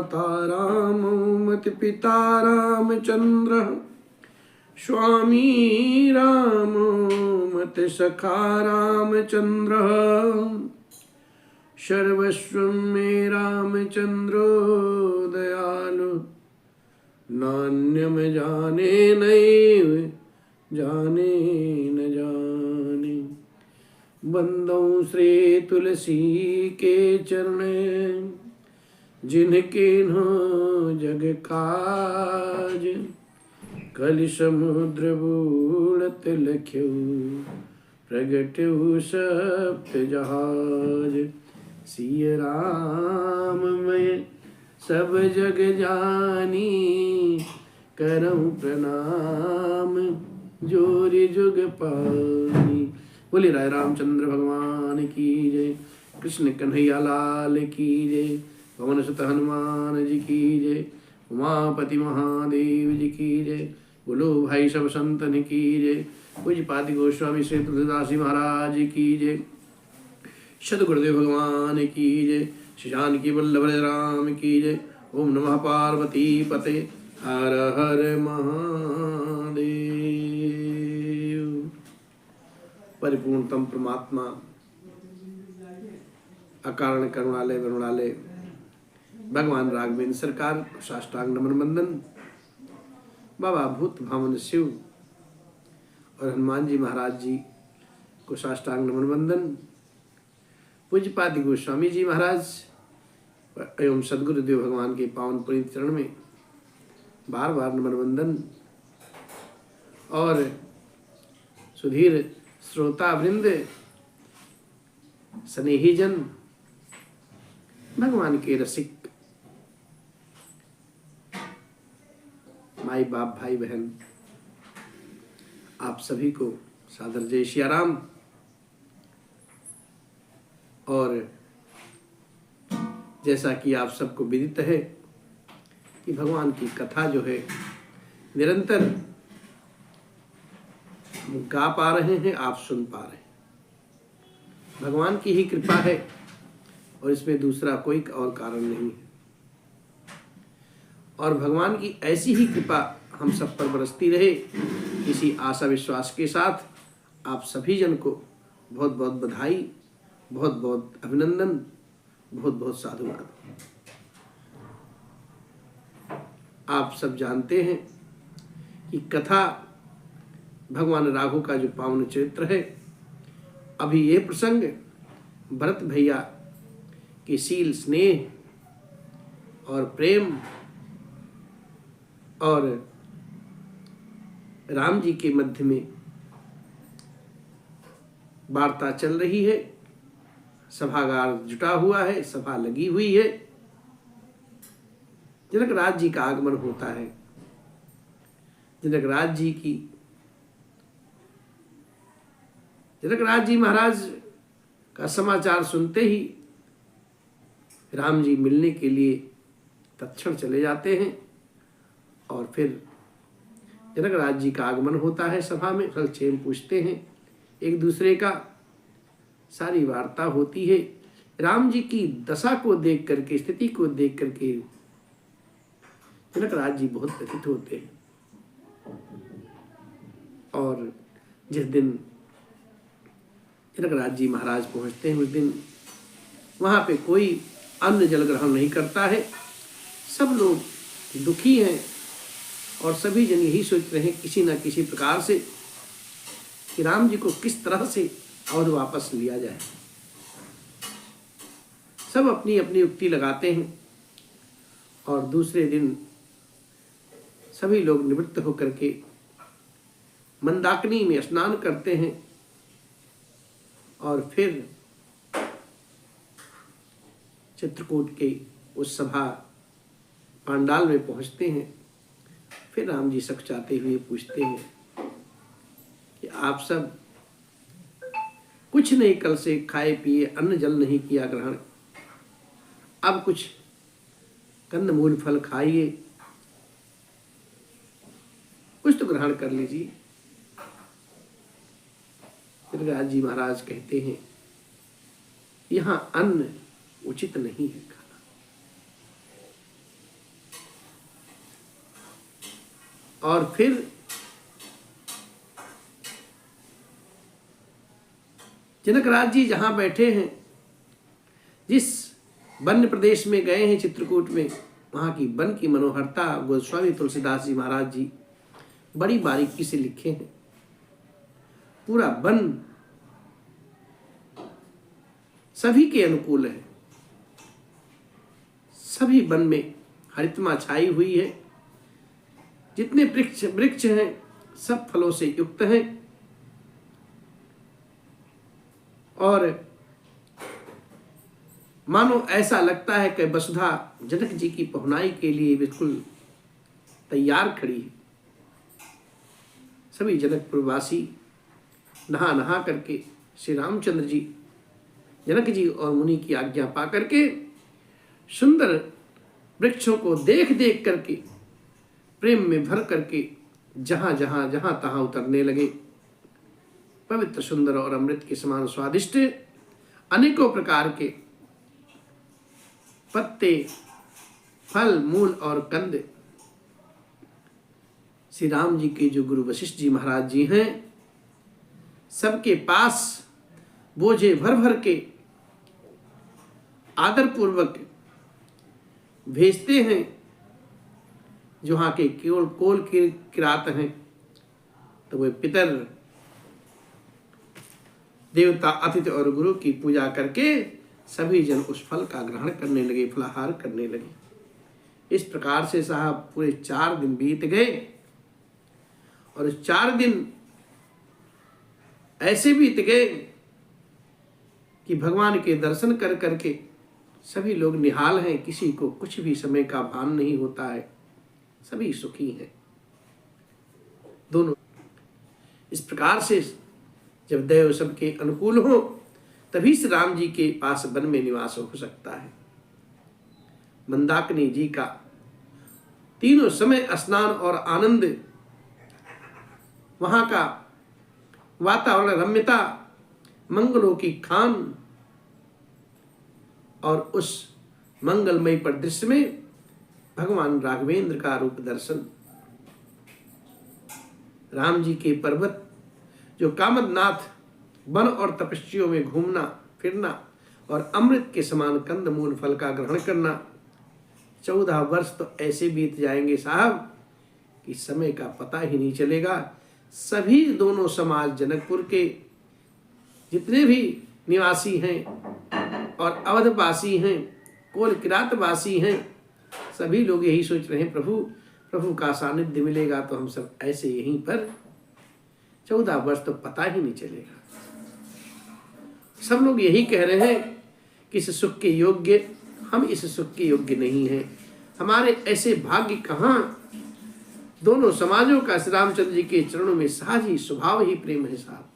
माता रामो मति पिता रामचंद्र स्वामी रामो मति सखा रामचंद्र सर्वस्वं मे रामचंद्रो दयालु नान्यम जाने नैव जाने न जाने। बंदौ श्री तुलसी के चरण जिनके नो जग काज कलि समुद्र बूढ़त लख्यो प्रगट्यो सप्त जहाज। सिय राम मैं सब जग जानी करऊं प्रणाम जोरि जुग पानी। बोले राय रामचंद्र भगवान की जय। कृष्ण कन्हैया लाल की जय। पवन सुत हनुमान जी की जय। उमापति महादेव जी की जय। बोलो भाई सब संतन की जय। पूज्यपाद गोस्वामी श्री तुलसीदास जी महाराज की जय। सद्गुरुदेव भगवान की जय। श्री जानकी वल्लभ राम की जय। ओम नमः पार्वती पते हर हर महादेव। परिपूर्णतम परमात्मा अकारण करुणालय वरुणालय भगवान राघवेंद्र सरकार को साष्टांग नमन बंदन। बाबा भूत भावन शिव और हनुमान जी महाराज जी को साष्टांग नमन बंदन। पूज्यपाद गोस्वामी जी महाराज एवं सद्गुरुदेव भगवान के पावन पुनीत चरण में बार बार नमन वंदन। और सुधीर श्रोता वृंद स्नेही जन भगवान के रसिक माई बाप भाई बहन आप सभी को सादर जय श्री राम। और जैसा कि आप सबको विदित है कि भगवान की कथा जो है निरंतर हम गा पा रहे हैं, आप सुन पा रहे हैं। भगवान की ही कृपा है और इसमें दूसरा कोई और कारण नहीं है। और भगवान की ऐसी ही कृपा हम सब पर बरसती रहे, इसी आशा विश्वास के साथ आप सभी जन को बहुत बहुत बधाई, बहुत बहुत अभिनंदन, बहुत बहुत साधुवाद। आप सब जानते हैं कि कथा भगवान राघव का जो पावन चरित्र है, अभी ये प्रसंग भरत भैया के शील स्नेह और प्रेम और राम जी के मध्य में वार्ता चल रही है। सभागार जुटा हुआ है, सभा लगी हुई है। जनक राज जी का आगमन होता है। जनक राज जी महाराज का समाचार सुनते ही राम जी मिलने के लिए तत्क्षण चले जाते हैं। और फिर जनक राज जी का आगमन होता है सभा में। हलचेल पूछते हैं एक दूसरे का, सारी वार्ता होती है। राम जी की दशा को देख करके, स्थिति को देख करके जनक राज जी बहुत व्यथित होते हैं। और जिस दिन जनक राज जी महाराज पहुंचते हैं, उस दिन वहां पे कोई अन्न जल ग्रहण नहीं करता है। सब लोग दुखी हैं और सभी जन यही सोच रहे हैं किसी न किसी प्रकार से कि राम जी को किस तरह से और वापस लिया जाए। सब अपनी अपनी युक्ति लगाते हैं। और दूसरे दिन सभी लोग निवृत्त होकर के मंदाकिनी में स्नान करते हैं और फिर चित्रकूट के उस सभा पांडाल में पहुंचते हैं। फिर राम जी सकचाते हुए पूछते हैं कि आप सब कुछ नहीं, कल से खाए पिए अन्न जल नहीं किया ग्रहण, अब कुछ कंद मूल फल खाइए, कुछ तो ग्रहण कर लीजिए। राज जी महाराज कहते हैं यहाँ अन्न उचित नहीं है खाना। और फिर जनकराज जी जहाँ बैठे हैं, जिस वन्य प्रदेश में गए हैं चित्रकूट में, वहाँ की वन की मनोहरता गोस्वामी तुलसीदास जी महाराज जी बड़ी बारीकी से लिखे हैं। पूरा वन सभी के अनुकूल है, सभी वन में हरितमा छाई हुई है। जितने वृक्ष हैं सब फलों से युक्त हैं और मानो ऐसा लगता है कि वसुधा जनक जी की पहुनाई के लिए बिल्कुल तैयार खड़ी है। सभी जनकपुर वासी नहा नहा करके श्री रामचंद्र जी, जनक जी और मुनि की आज्ञा पा करके सुंदर वृक्षों को देख देख करके प्रेम में भर करके जहां तहां उतरने लगे। पवित्र सुंदर और अमृत के समान स्वादिष्ट अनेकों प्रकार के पत्ते, फल, मूल और कंद श्री राम जी के जो गुरु वशिष्ठ जी महाराज जी हैं, सबके पास बोझे भर भर के आदर पूर्वक भेजते हैं। जो वहाँ के केवल कोल के किरात हैं, तो वे पितर, देवता, अतिथि और गुरु की पूजा करके सभी जन उस फल का ग्रहण करने लगे, फलाहार करने लगे। इस प्रकार से साहब पूरे 4 दिन बीत गए और 4 दिन ऐसे बीत गए कि भगवान के दर्शन कर करके सभी लोग निहाल हैं, किसी को कुछ भी समय का भान नहीं होता है, सभी सुखी हैं दोनों। इस प्रकार से जब दैव सबके अनुकूल हो तभी श्री राम जी के पास वन में निवास हो सकता है। मंदाकिनी जी का तीनों समय स्नान और आनंद, वहां का वातावरण, रम्यता, मंगलों की खान और उस मंगलमय परिदृश्य में भगवान राघवेंद्र का रूप दर्शन, राम जी के पर्वत जो कामदनाथ, वन और तपस्वियों में घूमना फिरना और अमृत के समान कंद मूल फल का ग्रहण करना। 14 वर्ष तो ऐसे बीत जाएंगे साहब कि समय का पता ही नहीं चलेगा। सभी दोनों समाज, जनकपुर के जितने भी निवासी हैं और अवधवासी हैं, कोल किरातवासी हैं, सभी लोग यही सोच रहे हैं प्रभु का सानिध्य मिलेगा तो हम सब ऐसे यहीं पर 14 वर्ष तो पता ही नहीं चलेगा। सब लोग यही कह रहे हैं कि इस सुख के योग्य, हम इस सुख के योग्य नहीं हैं, हमारे ऐसे भाग्य कहाँ। दोनों समाजों का श्री रामचंद्र जी के चरणों में सहज ही स्वभाव ही प्रेम है साहब।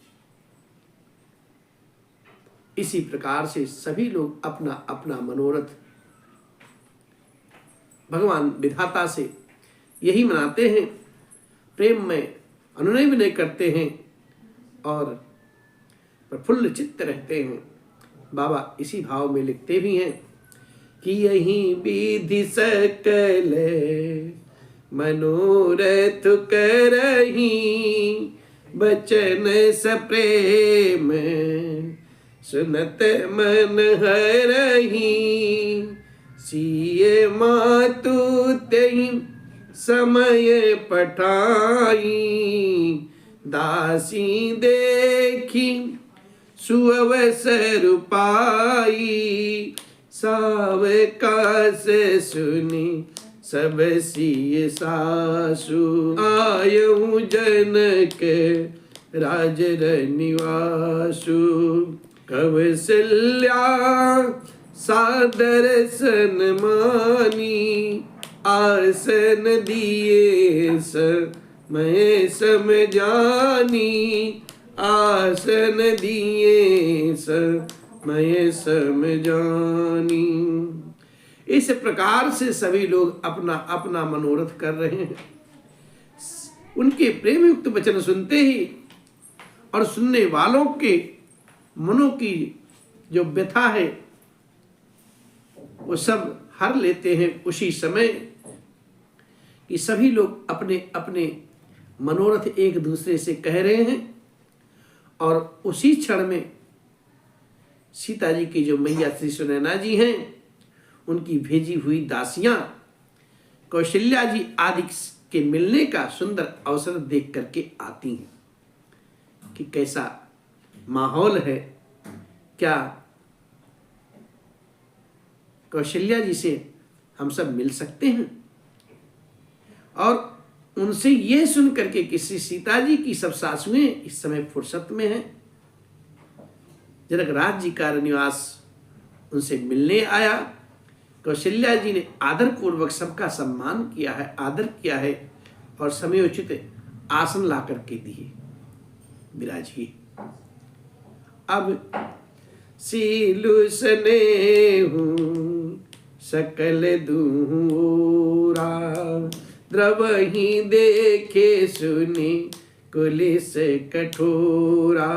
इसी प्रकार से सभी लोग अपना अपना मनोरथ भगवान विधाता से यही मनाते हैं, प्रेम में अनुनय विनय करते हैं और प्रफुल्ल चित्त रहते हैं। बाबा इसी भाव में लिखते भी हैं कि यही विधि सकल मनोरथ करही, बचन सप्रेम सुनत मन हरही, सिय मातु तेहि समय पठाई, दासी देखी सुअवसर पाई, सावकाश सुनी सब सिय सासु, आयऊ जनक राज निवासु, कौसल्या सादर सन्मानी, आसन दिए समय समझानी, आसन दिए समय समझानी। इस प्रकार से सभी लोग अपना अपना मनोरथ कर रहे हैं। उनके प्रेम युक्त वचन सुनते ही और सुनने वालों के मनों की जो व्यथा है वो सब हर लेते हैं उसी समय। कि सभी लोग अपने अपने मनोरथ एक दूसरे से कह रहे हैं और उसी क्षण में सीता जी की जो मैया श्री सुनैना जी हैं उनकी भेजी हुई दासियां कौशल्या जी आदि के मिलने का सुंदर अवसर देख करके आती हैं कि कैसा माहौल है, क्या कौशल्या जी से हम सब मिल सकते हैं। और उनसे यह सुन करके कि श्री सीता जी की सब सासुएं इस समय फुर्सत में हैं। जनकराज जी का निवास उनसे मिलने आया। कौशल्या जी ने आदर पूर्वक सबका सम्मान किया है, आदर किया है और समयोचित आसन ला करके दिए। विराजिए। अब सीलु स्नेहु सकल दूरा, द्रवहि देखे सुनि कुलिस कठोरा,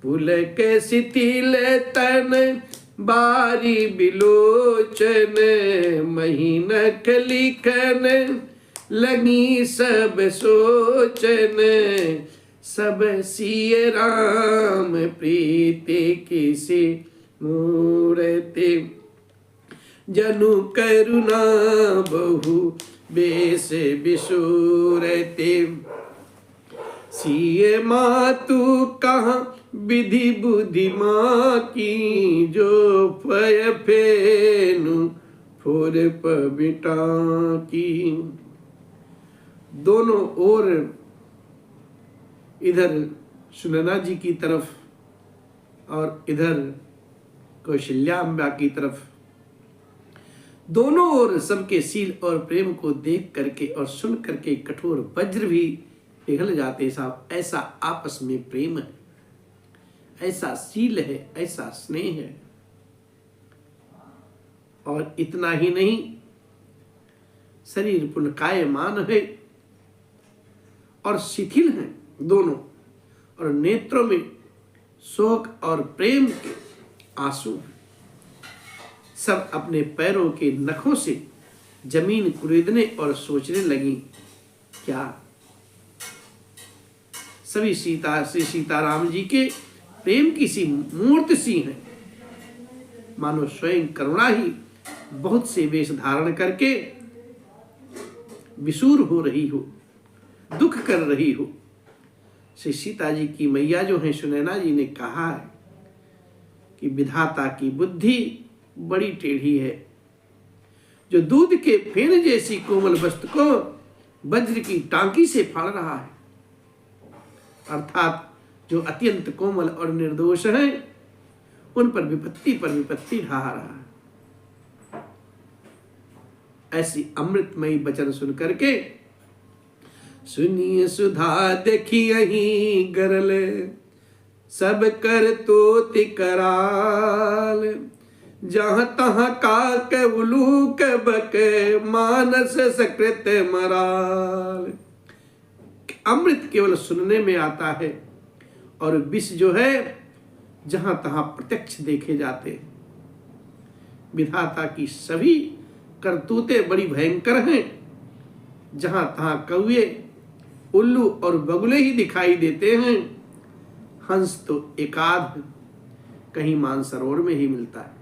पुलक शिथिल तन बारी बिलोचन, महीन लिखन लगी सब सोचन, सब सिय राम प्रीति किसी मूर्ति, जनु करुणा बहु बेस बिसूरते, सिय मातु कहाँ विधि बुद्धि माँ की, जो फय फेनु फुर पबिटा की। दोनों ओर इधर सुनैना जी की तरफ और इधर कौशल्याम्बा की तरफ, दोनों ओर सबके सील और प्रेम को देख करके और सुन करके कठोर वज्र भी पिघल जाते साहब। ऐसा आपस में प्रेम है, ऐसा सील है, ऐसा स्नेह है। और इतना ही नहीं, शरीर पुलकायमान है और शिथिल हैं दोनों, और नेत्रों में शोक और प्रेम के आंसू हैं। सब अपने पैरों के नखों से जमीन कुरेदने और सोचने लगी, क्या सभी श्री सीताराम जी के प्रेम की सी मूर्ति सी हैं, मानो स्वयं करुणा ही बहुत से वेश धारण करके विसूर हो रही हो, दुख कर रही हो। श्री सीता जी की मैया जो है सुनैना जी ने कहा है कि विधाता की बुद्धि बड़ी टेढ़ी है, जो दूध के फेन जैसी कोमल वस्तु को वज्र की टांकी से फाड़ रहा है, अर्थात जो अत्यंत कोमल और निर्दोष है उन पर विपत्ति ढा रहा है। ऐसी अमृतमयी वचन सुन करके सुनिए सुधा देखी यही गरल, सब कर तोति कराल, जहाँ तहाँ काक उलूक बक, मानस सकृत मराल। अमृत केवल सुनने में आता है और विष जो है जहां तहां प्रत्यक्ष देखे जाते। विधाता की सभी करतूतें बड़ी भयंकर हैं। जहां तहां कौवे, उल्लू और बगुले ही दिखाई देते हैं, हंस तो एकाध कहीं मानसरोवर में ही मिलता है।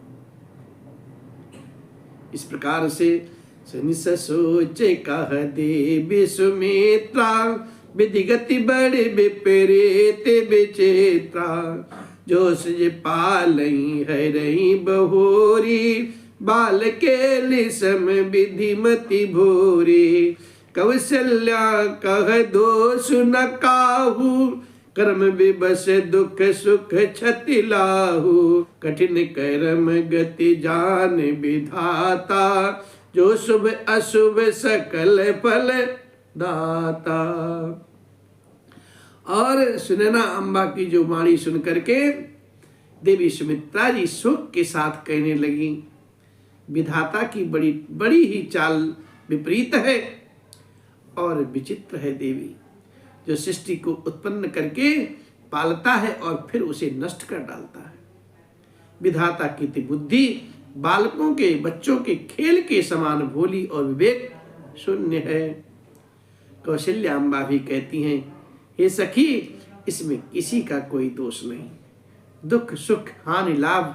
इस प्रकार से सनिस सोचे कह देवी सुमित्रा, विधिगति बड़े विपरीत विचित्रा, जो सज पालई है रही बहोरी, बाल के लिसम विधिमति भोरी, कौशल्या कह दोष न काहू, कर्म विबस दुख सुख क्षति लाहू, कठिन कर्म गति जान विधाता, जो शुभ अशुभ सकल फल दाता। और सुनैना अम्बा की जो वाणी सुन करके देवी सुमित्रा जी शोक के साथ कहने लगी, विधाता की बड़ी बड़ी ही चाल विपरीत है और विचित्र है। देवी जो सृष्टि को उत्पन्न करके पालता है और फिर उसे नष्ट कर डालता है। विधाता की बुद्धि बालकों के, बच्चों के खेल के समान भोली और विवेक शून्य है। कौशल्याम्बा भी कहती हैं, हे सखी, इसमें किसी का कोई दोष नहीं। दुख सुख हानि लाभ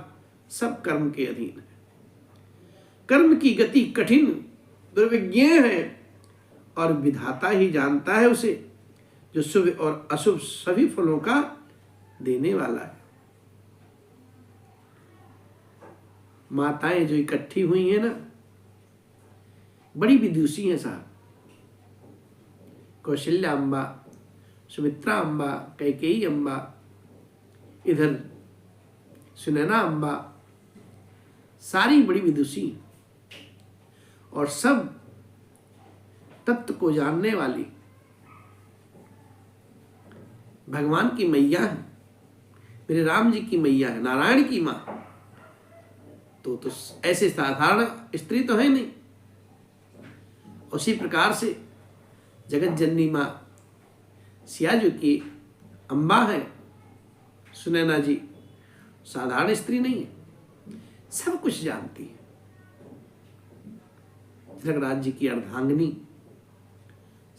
सब कर्म के अधीन है। कर्म की गति कठिन दुर्विज्ञ है और विधाता ही जानता है उसे, जो शुभ और अशुभ सभी फलों का देने वाला है। माताएं जो इकट्ठी हुई हैं ना, बड़ी विदुषी हैं साहब। कौशल्या अम्बा, सुमित्रा अम्बा, कैकेयी अम्बा, इधर सुनैना अम्बा, सारी बड़ी विदुषी और सब तत्व को जानने वाली भगवान की मैया है, मेरे राम जी की मैया है, नारायण की माँ। तो ऐसे साधारण स्त्री तो है नहीं। उसी प्रकार से जगत जननी माँ सियाजू की अम्बा है सुनैना जी, साधारण स्त्री नहीं है, सब कुछ जानती है। जनकराज जी की अर्धांगिनी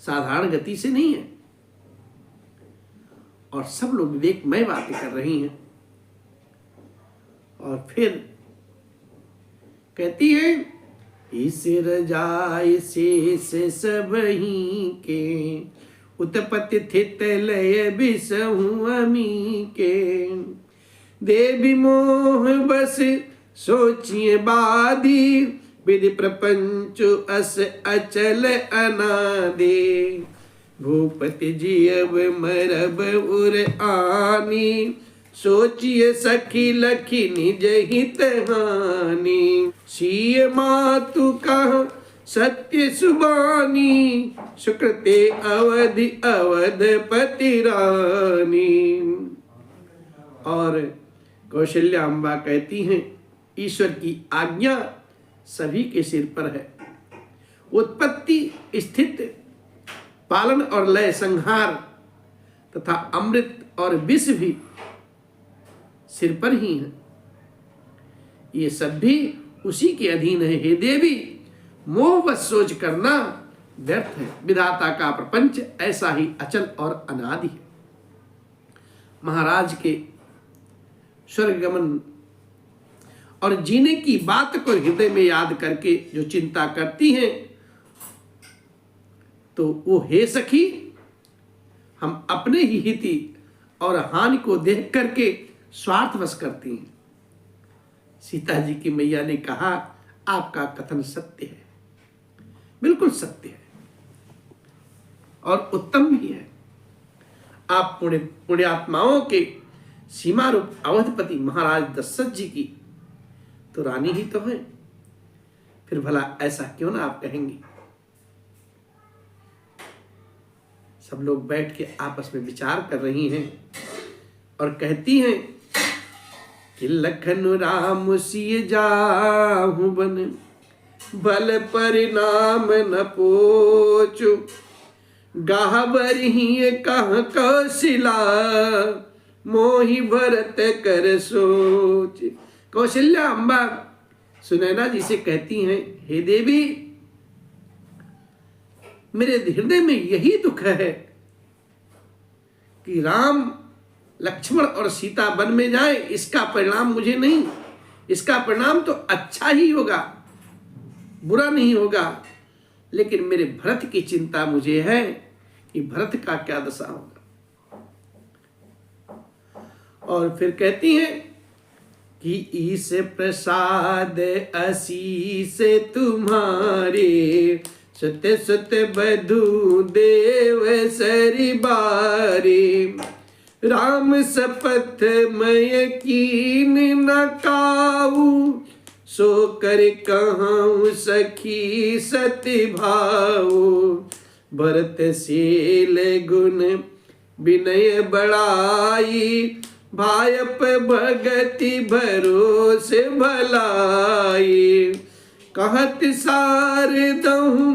साधारण गति से नहीं है और सब लोग विवेकमय बातें कर रही हैं। और फिर कहती है, इस रजाई से सब ही के उत्पत्ति थित लय बिसहु अमी के, देवी मोह बस सोचिए बादी, विधि प्रपंच अस अचल अनादि, भूपति जी अब मरब उर आनी, सोचिए सखी लखी निज हित हानि, सीय मातु कह सत्य सुबानी, सुकृते अवधि अवधपति रानी। और कौशल्याम्बा कहती हैं, ईश्वर की आज्ञा सभी के सिर पर है। उत्पत्ति स्थित पालन और लय संहार तथा अमृत और विष भी सिर पर ही है। ये सब भी उसी के अधीन है। हे देवी, मोह बस सोच करना व्यर्थ है। विधाता का प्रपंच ऐसा ही अचल और अनादि है। महाराज के स्वर्ग गमन और जीने की बात को हृदय में याद करके जो चिंता करती हैं, तो वो हे सखी, हम अपने ही हिति और हानि को देख करके स्वार्थवश करती हैं। सीता जी की मैया ने कहा, आपका कथन सत्य है, बिल्कुल सत्य है और उत्तम भी है। आप पुण्यात्माओं के सीमा रूप अवधपति महाराज दशरथ जी की तो रानी ही तो है, फिर भला ऐसा क्यों ना आप कहेंगी। सब लोग बैठ के आपस में विचार कर रही हैं और कहती हैं कि लखन राम सिय जाहु बन, भल परिणाम न पोचु, गाहबर ही कह कौशिला, मोहि भरत कर सोच। कौशल्या अम्बा सुनैना जी से कहती हैं, हे देवी, मेरे हृदय में यही दुख है कि राम लक्ष्मण और सीता वन में जाए, इसका परिणाम मुझे नहीं, इसका परिणाम तो अच्छा ही होगा, बुरा नहीं होगा, लेकिन मेरे भरत की चिंता मुझे है कि भरत का क्या दशा होगा। और फिर कहती हैं कि ईश प्रसाद आशीष तुम्हारे, सुत सुत बधु देव सरि बारे, राम सपथ मय कीन न काऊ, सो कर कहूँ सखी सति भाऊ, भरत शील गुण विनय बड़ाई, भायप भगति भरोसे भलाई, कहत सार दहु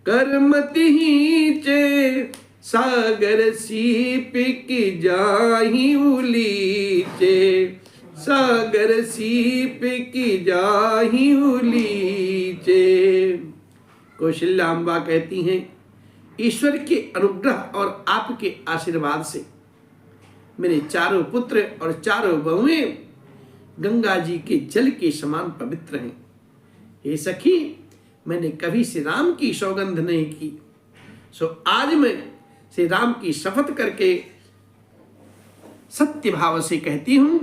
कर्मति हीचे, सागर सीप की जाही उलीचे, सागर सीप की जाही उलीचे। कौशल्याम्बा कहती हैं, ईश्वर के अनुग्रह और आपके आशीर्वाद से मेरे चारों पुत्र और चारों बहुएं गंगा जी के जल के समान पवित्र हैं। हे सखी, मैंने कभी श्री राम की सौगंध नहीं की, सो आज मैं श्री राम की शपथ करके सत्य भाव से कहती हूं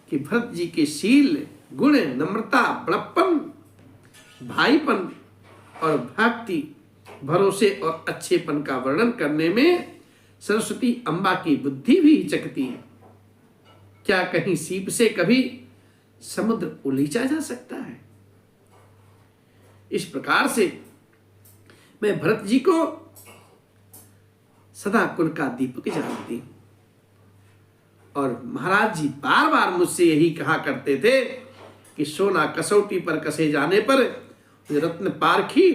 कि भरत जी के शील, गुण, नम्रता, बड़प्पन, भाईपन और भक्ति, भरोसे और अच्छेपन का वर्णन करने में सरस्वती अम्बा की बुद्धि भी हिचकती है। क्या कहीं सीप से कभी समुद्र उलीचा जा सकता है? इस प्रकार से मैं भरत जी को सदा कुल का दीपक जानती हूं। और महाराज जी बार बार मुझसे यही कहा करते थे कि सोना कसौटी पर कसे जाने पर रत्न पारखी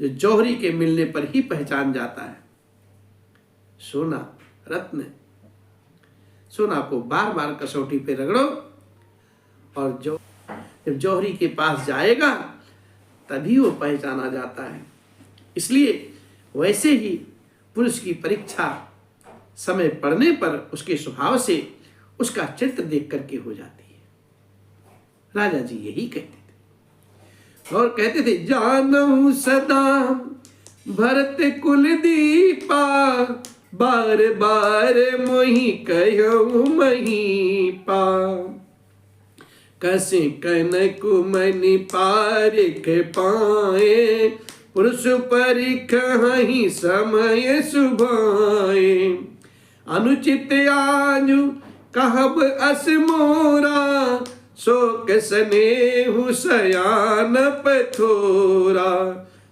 जो जौहरी के मिलने पर ही पहचान जाता है। सोना, रत्न, सोना को बार बार कसौटी पे रगड़ो और जब जौहरी के पास जाएगा तभी वो पहचाना जाता है। इसलिए वैसे ही पुरुष की परीक्षा समय पड़ने पर उसके स्वभाव से उसका चरित्र देख करके हो जाती है। राजा जी यही कहते थे और कहते थे, जानहु सदा भरत कुल दीपा, बार बार मोहि कहो महीपा, कसे कनक मनि पारिख पाए, पुरुष परिख ही समय सुभाए, अनुचित आजु कहब अस मोरा, शोक स्नेहु सयान पथोरा,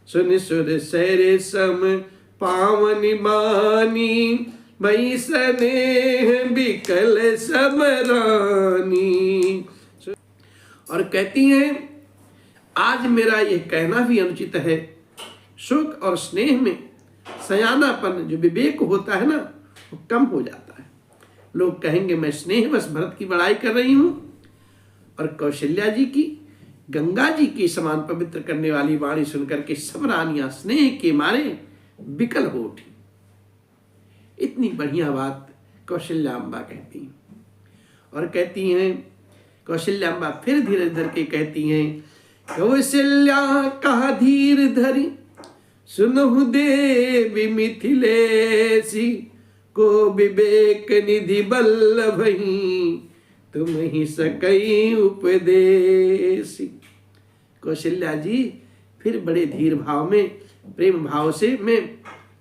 सुन सुर सर सम पावनि मानी, भई स्नेह बिकल समरानी। और कहती हैं, आज मेरा यह कहना भी अनुचित है, शोक और स्नेह में सयानापन जो विवेक होता है ना, वो कम हो जाता है। लोग कहेंगे मैं स्नेहवश भरत की बड़ाई कर रही हूं, और कौशल्या जी की गंगा जी के समान पवित्र करने वाली वाणी सुनकर के सब रानियां स्नेह के मारे विकल हो उठी। इतनी बढ़िया बात कौशल्याम्बा कहती हैं। और कहती हैं कौशल्याम्बा फिर धीरे धीरे के कहती हैं, कौशल्या कहा धीर धरी, सुनहु देवी मिथिलेसी, को विवेक निधि बल्लभहि, तुम ही सकई उपदेसी। कौशल्या जी फिर बड़े धीर भाव में, प्रेम भाव से में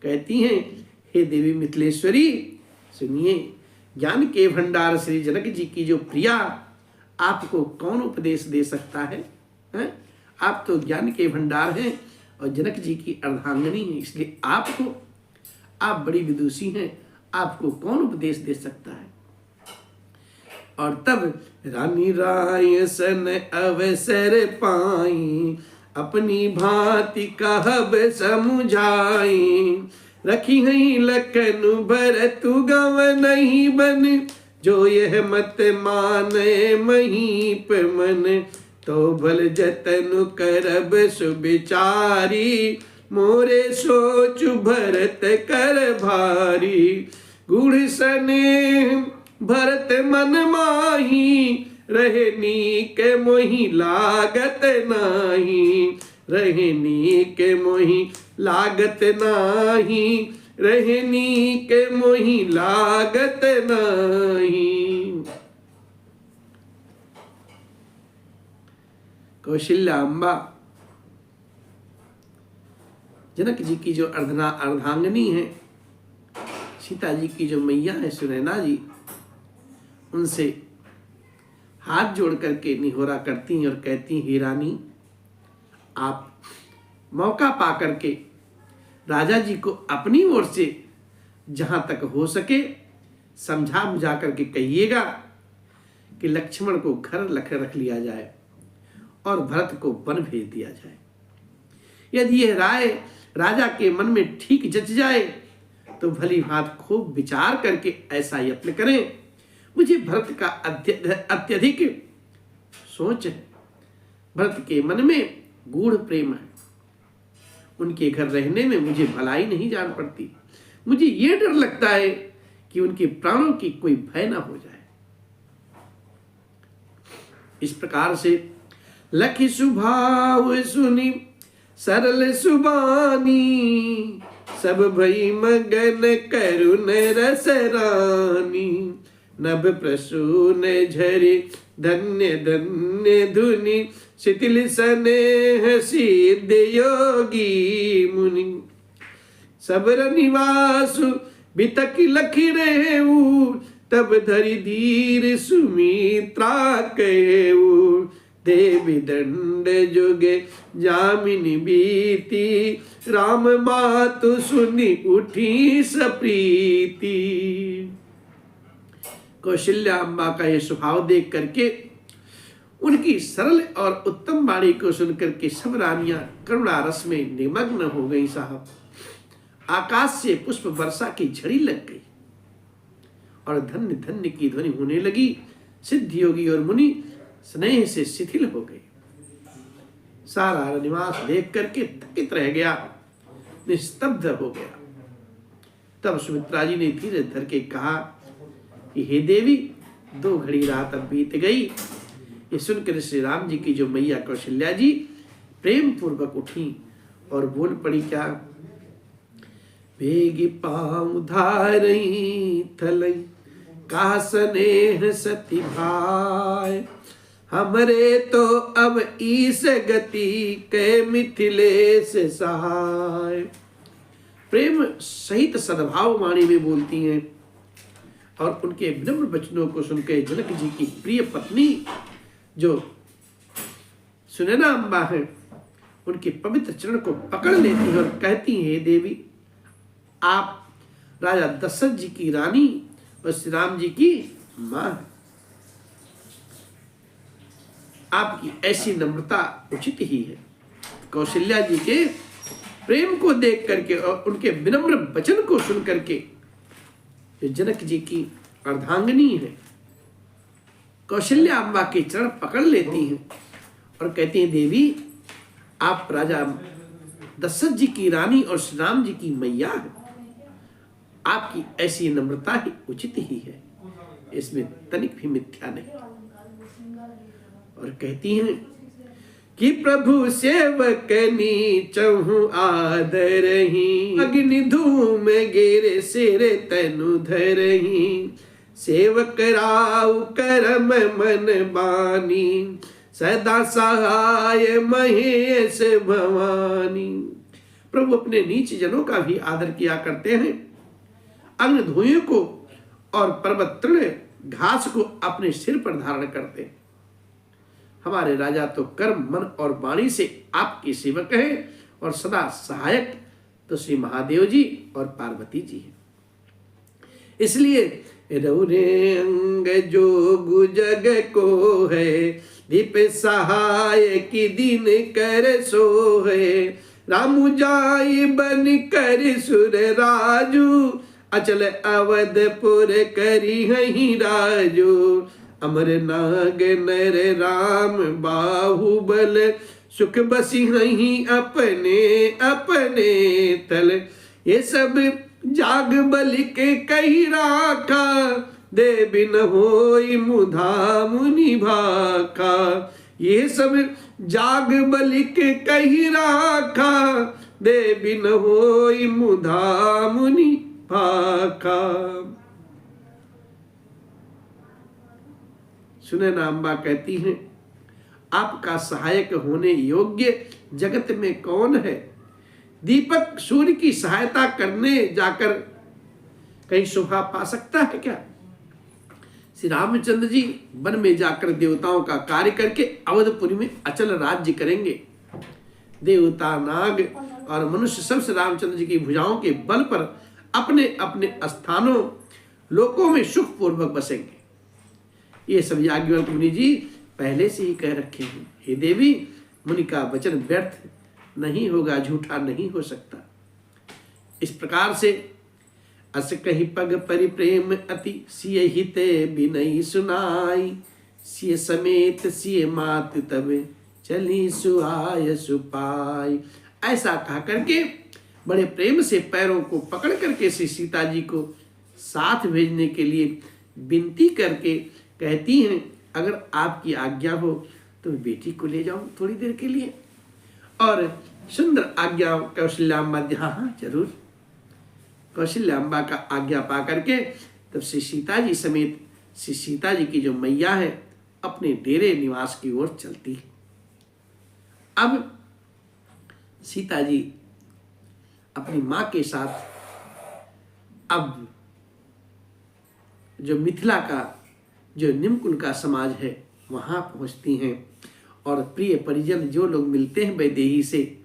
कहती हैं, हे देवी मिथिलेश्वरी, सुनिए, ज्ञान के भंडार श्री जनक जी की जो प्रिया, आपको कौन उपदेश दे सकता है? आप तो ज्ञान के भंडार हैं और जनक जी की अर्धांगिनी है, इसलिए आप बड़ी विदुषी हैं, आपको कौन उपदेश दे सकता है? और तब रानी राय सन अवसर पाई, अपनी भांति कहब समुझाई, रखी है लखन भरत गव नहीं बन, जो यह मत माने महीप मन, तो भल जतन करब सुविचारी, मोरे सोच भरत कर भारी, गुण सने भरत मन माही, रहनी के मोहि लागत नाही, रहनी के मोहि लागत नाही, रहनी के मोहि लागत नाही। कौशल्याम्बा जनक जी की जो अर्धांगिनी है, सीता जी की जो मैया है सुनैना जी, उनसे हाथ जोड़ करके निहोरा करती हैं और कहती हैं, हे रानी, आप मौका पा करके राजा जी को अपनी ओर से जहां तक हो सके समझा बुझा करके कहिएगा कि लक्ष्मण को घर रख लिया जाए और भरत को वन भेज दिया जाए। यदि यह राय राजा के मन में ठीक जच जाए तो भली भांति खूब विचार करके ऐसा यत्न करें। मुझे भरत का अत्यधिक सोच है, भरत के मन में गूढ़ प्रेम है, उनके घर रहने में मुझे भलाई नहीं जान पड़ती। मुझे ये डर लगता है कि उनके प्राणों की कोई भय ना हो जाए। इस प्रकार से लखी सुभाव सुनी सरल सुबानी, सब भई मगन करुण रस रानी। नभ प्रसून झरी धन्य धन्य धुनि, शिथिल स्नेह सिद्ध योगी मुनि। सबर निवासु बितक लखी रहेऊ, तब धरि धीर सुमित्रा कहेऊ। देवी दंड जुगे जामिनी बीती, राम मातु सुनी उठी सप्रीति। कौशल्या अम्बा का यह स्वभाव देख करके, उनकी सरल और उत्तम वाणी को सुनकर के सब रानियां करुणा रस में निमग्न हो गई। साहब, आकाश से पुष्प वर्षा की झड़ी लग गई और धन्य धन्य की ध्वनि होने लगी। सिद्ध योगी और मुनि स्नेह से शिथिल हो गए। सारा निवास देख करके थकित रह गया, निस्तब्ध हो गया। तब सुमित्रा जी ने धीरे धर के कहा कि हे देवी, 2 घड़ी रात अब बीत गई। ये सुनकर श्री राम जी की जो मैया कौशल्या जी प्रेम पूर्वक उठी और बोल पड़ी क्या? बेगी पाँव धारई थलई, का स्नेह सती भाई। हमरे तो अब ईस गति, के मिथिलेश सहाय। प्रेम सहित सद्भाव वाणी में बोलती हैं और उनके विनम्र वचनों को सुनकर जनक जी की प्रिय पत्नी जो सुनैना अम्बा है, उनके पवित्र चरण को पकड़ लेती है और कहती है, देवी, आप राजा दशरथ जी की रानी और श्री राम जी की मां, आपकी ऐसी नम्रता उचित ही है। कौशल्या जी के प्रेम को देख करके और उनके विनम्र वचन को सुन करके जो जनक जी की अर्धांगिनी है, कौशल्या अम्बा के चरण पकड़ लेती हैं और कहती हैं, देवी, आप राजा दशरथ जी की रानी और श्री राम जी की मैया है। आपकी ऐसी नम्रता ही उचित ही है, इसमें तनिक भी मिथ्या नहीं। और कहती हैं कि प्रभु सेवकनी चहु आदरही, अग्नि धूम गिर सिर तनु धरही। सेवक राव करम मन बानी, सदा सहाय महेश भवानी। प्रभु अपने नीच जनों का भी आदर किया करते हैं। अग्नि धुएं को और पर्वत तृण घास को अपने सिर पर धारण करते हैं। हमारे राजा तो कर्म मन और वाणी से आपके सेवक हैं और सदा सहायक तो श्री महादेव जी और पार्वती जी हैं। इसलिए रौरे अंग जोग जग को है, दीप सहाय की दिन कर सो है। रामु जाई बन कर सुर राजू, अचल अवधपुर करी हहीं राजू। अमर नाग नर राम बाहुबल, सुख बसी हहीं अपने अपने तल। ये सब जाग बलि के कही राखा, दे बिन होई मुधा मुनि भाखा। ये सब जाग बलि के कही राखा, दे बिन होई मुधा मुनि भाखा। सुनैना अम्बा कहती हैं, आपका सहायक होने योग्य जगत में कौन है? दीपक सूर्य की सहायता करने जाकर कहीं शोभा पा सकता है क्या? श्री रामचंद्र जी वन में जाकर देवताओं का कार्य करके अवधपुरी में अचल राज्य करेंगे। देवता, नाग और मनुष्य सब श्री रामचंद्र जी की भुजाओं के बल पर अपने अपने स्थानों लोकों में सुख पूर्वक बसेंगे। ये सब याज्ञवल्क्य मुनि जी पहले से ही कह रखे हैं। हे देवी, मुनि का वचन व्यर्थ नहीं होगा, झूठा नहीं हो सकता। इस प्रकार से अस कही पग परिप्रेम अति, सिय हित बिनई सुनाई। सिय समेत सिय मात तब, चली सुहाय सुपाई। ऐसा कहा करके बड़े प्रेम से पैरों को पकड़ करके श्री सीता जी को साथ भेजने के लिए विनती करके कहती हैं, अगर आपकी आज्ञा हो तो बेटी को ले जाऊं थोड़ी देर के लिए। और सुंदर आज्ञा कौशल्याम्बा, हाँ हाँ जरूर। कौशल्याम्बा का आज्ञा पा करके तब श्री सीता जी समेत श्री सीता जी की जो मैया है अपने डेरे निवास की ओर चलती है। अब सीता जी अपनी माँ के साथ अब जो मिथिला का जो निमकुल का समाज है वहाँ पहुँचती हैं। और प्रिय परिजन जो लोग मिलते हैं वैदेही से,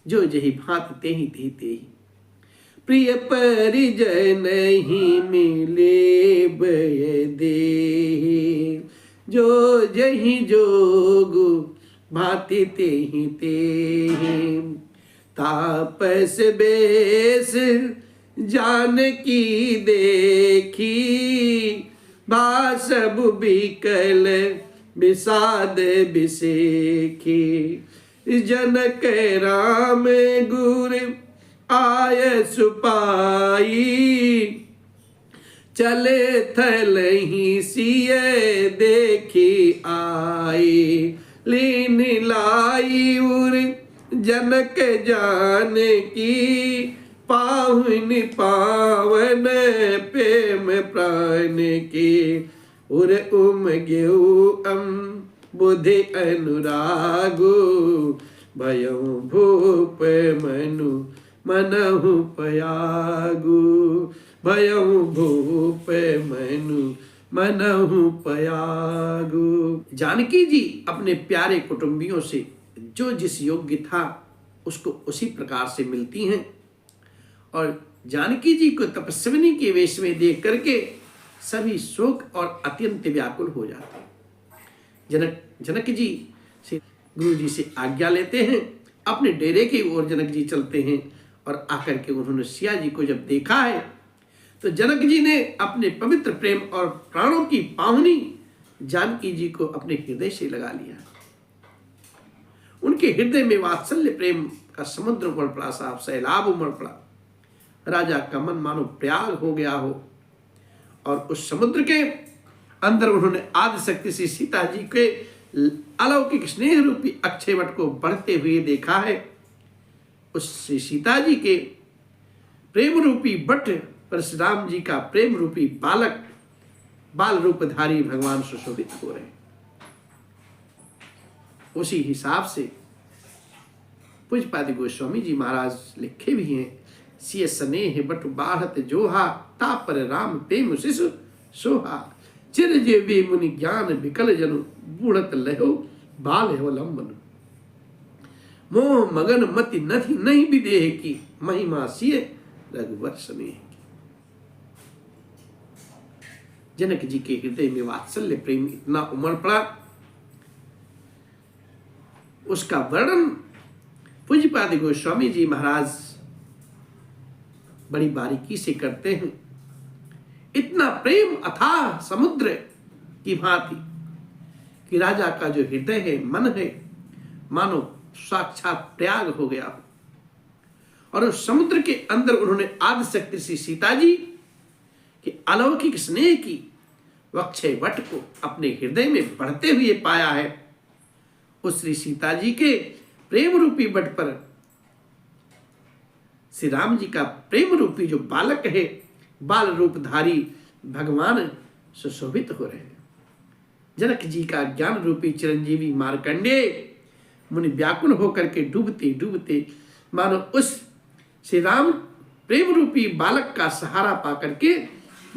जो जही भांति तेहि तेहि तेहि। प्रिय परिजन ही मिले वैदेही, जो जही जोग भांति तेहि तेहि। तापस बेस जानकी देखी, भासब बिकल विषाद बिसेखी। जनक राम गुर आय सुपाई, चले थलहि सिय देखी आई। लीन लाई उर जनक जान की, पाहुन पावन प्रेम प्राण की। उर उमग्यो बुद्धि अनुरागो, भयउ भूप मनु मनहु पयागु। भयउ भूप मनु मनहु पयागु। जानकी जी अपने प्यारे कुटुंबियों से जो जिस योग्य था उसको उसी प्रकार से मिलती हैं। और जानकी जी को तपस्विनी के वेश में देख करके सभी शोक और अत्यंत व्याकुल हो जाते हैं। जनक जी से गुरु जी से आज्ञा लेते हैं, अपने डेरे की ओर जनक जी चलते हैं। और आकर के उन्होंने सिया जी को जब देखा है तो जनक जी ने अपने पवित्र प्रेम और प्राणों की पाहुनी जानकी जी को अपने हृदय से लगा लिया। उनके हृदय में वात्सल्य प्रेम का समुद्र उमड़ पड़ा, साहब सैलाब उमड़ पड़ा। राजा का मन मानो प्रयाग हो गया हो। और उस समुद्र के अंदर उन्होंने आदि शक्ति से सीता जी के अलौकिक स्नेह रूपी अक्षय वट को बढ़ते हुए देखा है। उस सीता जी के प्रेम रूपी वट पर श्री राम जी का प्रेम रूपी बाल रूपधारी भगवान सुशोभित हो रहे। उसी हिसाब से पूज्यपाद गोस्वामी जी महाराज लिखे भी हैं, सिय स्नेह बटु बाढ़त जोहा, तापर राम प्रेम शिशु सोहा। चिरजीवी मुनि ज्ञान विकल जनु, बूढ़त लहो बाल अवलंबन। मोह मगन मति नथि नहीं विदेह की, महिमा सिय रघुवर स्नेह की। जनक जी के हृदय में वात्सल्य प्रेम इतना उमड़ पड़ा, उसका वर्णन पूज्यपाद गोस्वामी जी महाराज बड़ी बारीकी से करते हैं। इतना प्रेम अथाह समुद्र की भांति कि राजा का जो हृदय है, मन है, मानो साक्षात प्रयाग हो गया। और उस समुद्र के अंदर उन्होंने आदि शक्ति से सीता जी के अलौकिक स्नेह की वक्षय वट को अपने हृदय में बढ़ते हुए पाया है। उस श्री सीता जी के प्रेम रूपी वट पर श्री राम जी का प्रेम रूपी जो बालक है, बाल रूपधारी भगवान सुशोभित हो रहे हैं। जनक जी का ज्ञान रूपी चिरंजीवी मार्कंडेय मुनि व्याकुल होकर के डूबते डूबते मानो उस श्री राम प्रेम रूपी बालक का सहारा पाकर के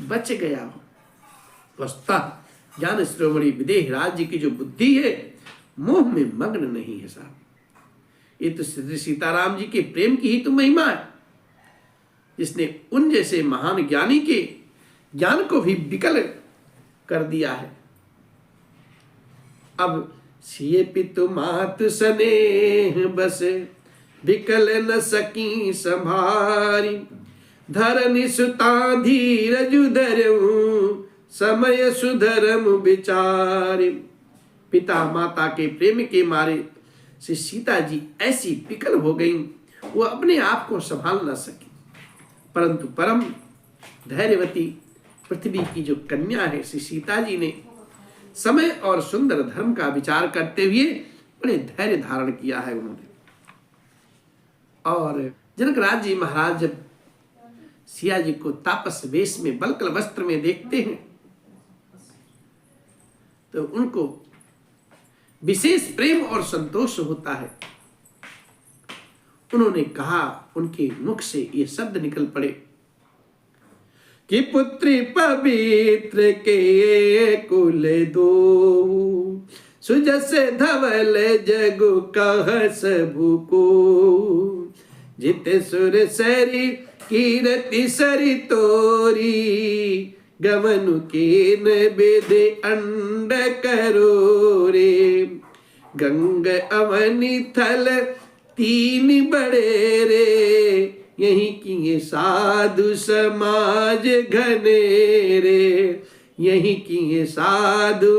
बच गया हो। वस्तुतः ज्ञान श्रोमणी विदेह राज्य की जो बुद्धि है मोह में मग्न नहीं है साहब। ये तो श्री सीताराम जी के प्रेम की ही तो महिमा है, जिसने उन जैसे महान ज्ञानी के ज्ञान को भी विकल कर दिया है। अब सिए पितु मात स्नेह बस, विकल न सकी संभारी। धरनि सुता धीरज धरऊं, समय सुधरम विचारी। पिता माता के प्रेम के मारे से सीता जी ऐसी विकल हो गईं वो अपने आप को संभाल न सकी, परंतु परम धैर्यवती पृथ्वी की जो कन्या है श्री सीता जी ने समय और सुंदर धर्म का विचार करते हुए बड़े धैर्य धारण किया है उन्होंने। और जनकराज जी महाराज जब सिया जी को तापस वेश में बलकल वस्त्र में देखते हैं तो उनको विशेष प्रेम और संतोष होता है। उन्होंने कहा, उनके मुख से ये शब्द निकल पड़े कि पुत्री पवित्र के कुल दो, सुजस धवल जगु कह सबु को, जित सुर सरी कीरति सरी तोरी, गमनु कीन बेदे अंड करो रे, गंग अवनि थल तीन बड़े रे, यही किए साधु समाज घने रे, यही किए साधु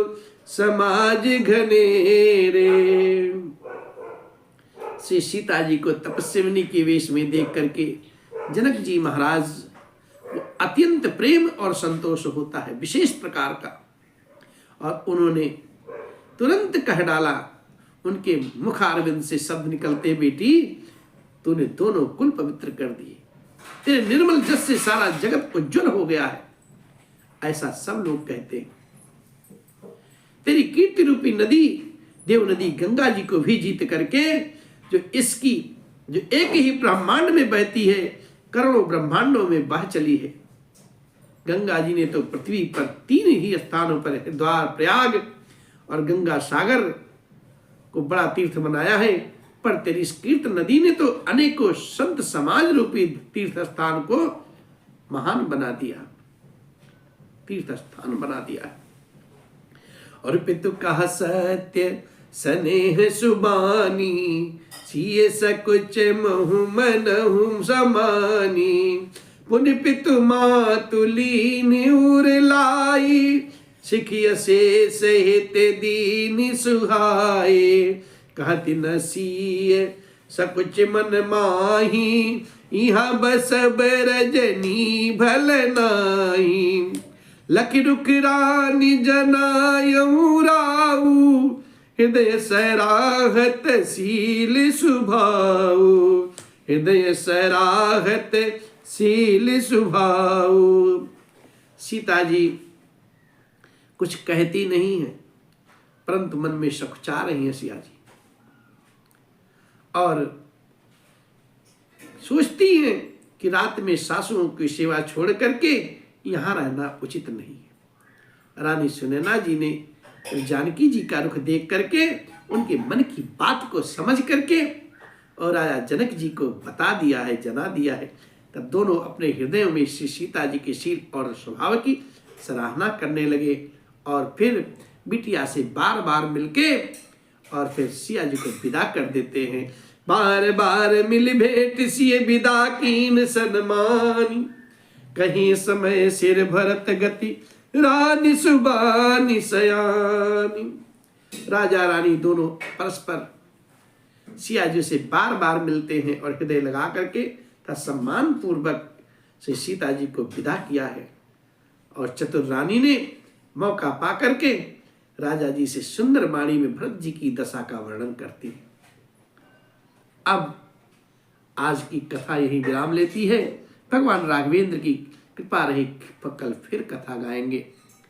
समाज घने रे। श्री सीता जी को तपस्विनी के वेश में देख करके जनक जी महाराज को अत्यंत प्रेम और संतोष होता है विशेष प्रकार का, और उन्होंने तुरंत कह डाला, उनके मुखारविंद से शब्द निकलते, बेटी तूने दोनों कुल पवित्र कर दिए, तेरे निर्मल जस से सारा जगत उज्जवल हो गया है, ऐसा सब लोग कहते हैं। तेरी कीर्ति रूपी नदी देव नदी गंगा जी को भी जीत करके जो इसकी जो एक ही ब्रह्मांड में बहती है, करोड़ों ब्रह्मांडों में बह चली है। गंगा जी ने तो पृथ्वी पर 3 ही स्थानों पर हरिद्वार, प्रयाग और गंगा सागर को बड़ा तीर्थ बनाया है, पर तेरी इस कीर्त नदी ने तो अनेकों संत समाज रूपी तीर्थ स्थान को महान बना दिया, तीर्थ स्थान बना दिया। और पितु कहा सत्य स्नेह सुबानी, सिए सकुच महु मनहु समानी, पुनि पितु मातुलीन उर लाई, सिखिय शेष हित दीन सुहाए, कहति न सिए सकुच मन माही, यहाँ बस रजनी भल नाही, लख रुख रानी जनायऊ राऊ, हृदय सराहत शील सुभाऊ, हृदय सराहत शील सुभाऊ। सीता जी कुछ कहती नहीं है, परंतु मन में सकुचा रही है सिया जी, और सोचती हैं कि रात में सासुओं की सेवा छोड़ करके यहाँ रहना उचित नहीं है। रानी सुनैना जी ने जानकी जी का रुख देख करके उनके मन की बात को समझ करके और राजा जनक जी को बता दिया है, जना दिया है। तब दोनों अपने हृदयों में श्री सीता जी के शील और स्वभाव की सराहना करने लगे, और फिर बिटिया से बार बार मिलके और फिर सिया जी को विदा कर देते हैं। बार बार मिल भेंट सिए विदा कीन सन्मानी, कहीं समय सिर भरत गति रानी सुबानी सयानी। राजा रानी दोनों परस्पर सिया जी से बार बार मिलते हैं और हृदय लगा करके सम्मान पूर्वक से सीता जी को विदा किया है। और चतुर रानी ने मौका पा करके राजा जी से सुंदर वाणी में भरत जी की दशा का वर्णन करती है। अब आज की कथा यही विराम लेती है। भगवान राघवेंद्र की कृपा रही, कल फिर कथा गाएंगे।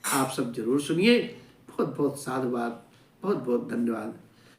आप सब जरूर सुनिए। बहुत बहुत साधुवाद, बहुत बहुत धन्यवाद।